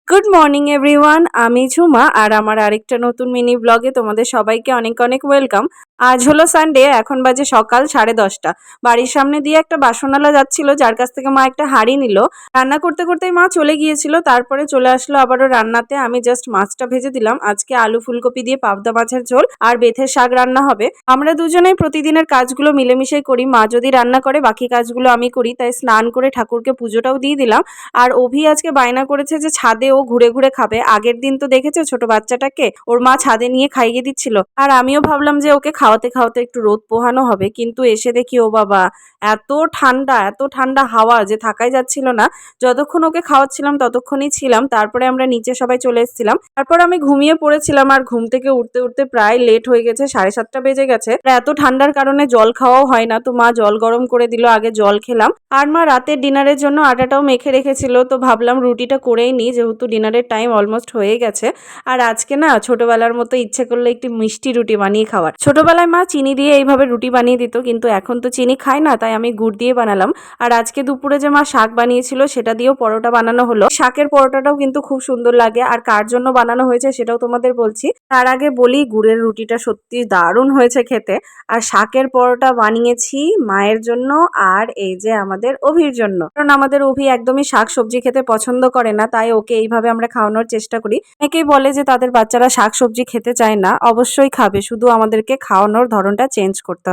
Good morning everyone, আমি ঝুমা আর আমার আরেকটা নতুন মিনি ব্লগে তোমাদের সবাইকে অনেক অনেক ওয়েলকাম। আজ হলো সানডে, এখন বাজে সকাল 10:30। বাড়ির সামনে দিয়ে একটা বাসনওয়ালা যাচ্ছিল, যার কাছ থেকে মা একটা হাঁড়ি নিল। রান্না করতে করতেই মা চলে গিয়েছিল, তারপরে চলে আসলো আবারও রান্নাতে। আমি জাস্ট মাছটা ভেজে দিলাম। আজকে আলু ফুলকপি দিয়ে পাবদা মাছের ঝোল আর বেথের শাক রান্না হবে। আমরা দুজনেই প্রতিদিনের কাজগুলো মিলেমিশে করি। মা যদি রান্না করে বাকি কাজগুলো আমি করি, তাই স্নান করে ঠাকুরকে পুজোটাও দিয়ে দিলাম। আর অভি আজকে বায়না করেছে যে ছাদে ও ঘুরে ঘুরে খাবে। আগের দিন তো দেখেছো ছোট বাচ্চাটাকে ওর মা ছাদে নিয়ে খাইয়ে দিচ্ছিল, আর আমিও ভাবলাম যে ওকে খাওয়াতে খাওয়াতে একটু রোদ পোহানো হবে, কিন্তু এসে দেখি ও বাবা, এত ঠান্ডা হাওয়া যে থাকাই যাচ্ছিল না। যতক্ষণ ওকে খাওয়াচ্ছিলাম ততক্ষণই ছিলাম, তারপরে আমরা নিচে সবাই চলে এসেছিলাম। তারপর আমি ঘুমিয়ে পড়েছিলাম, আর ঘুম থেকে উঠতে উঠতে প্রায় লেট হয়ে গেছে, 7:30 বেজে গেছে। এত ঠান্ডার কারণে জল খাওয়াও হয় না, তো মা জল গরম করে দিল, আগে জল খেলাম। আর মা রাতের ডিনারের জন্য আটাটাও মেখে রেখেছিল, তো ভাবলাম রুটিটা করেই নিই, যেহেতু ডিনারের টাইম অলমোস্ট হয়ে গেছে। আর আজকে না ছোটবেলার মতো ইচ্ছে করলে একটি মিষ্টি রুটি বানিয়ে খাওয়ার। ছোটবেলায় মা চিনি দিয়ে এইভাবে রুটি বানিয়ে দিত, কিন্তু এখন তো চিনি খায় না, তাই আমি গুড় দিয়ে বানালাম। আর আজকে দুপুরে যে মা শাক বানিয়েছিল সেটা দিয়েও পরোটা বানানো হলো। শাকের পরোটাটাও কিন্তু খুব সুন্দর লাগে, আর কার জন্য বানানো হয়েছে সেটাও তোমাদের বলছি। তার আগে বলি, গুড়ের রুটিটা সত্যি দারুণ হয়েছে খেতে। আর শাকের পরোটা বানিয়েছি মায়ের জন্য, আর এই যে আমাদের অভির জন্য, কারণ আমাদের অভি একদমই শাক সবজি খেতে পছন্দ করে না, তাই ওকে এইভাবে আমরা খাওয়ানোর চেষ্টা করি। অনেকেই বলে যে তাদের বাচ্চারা শাক সবজি খেতে চায় না, অবশ্যই খাবে, শুধু আমাদেরকে খাওয়ানোর ধরনটা চেঞ্জ করতে হবে।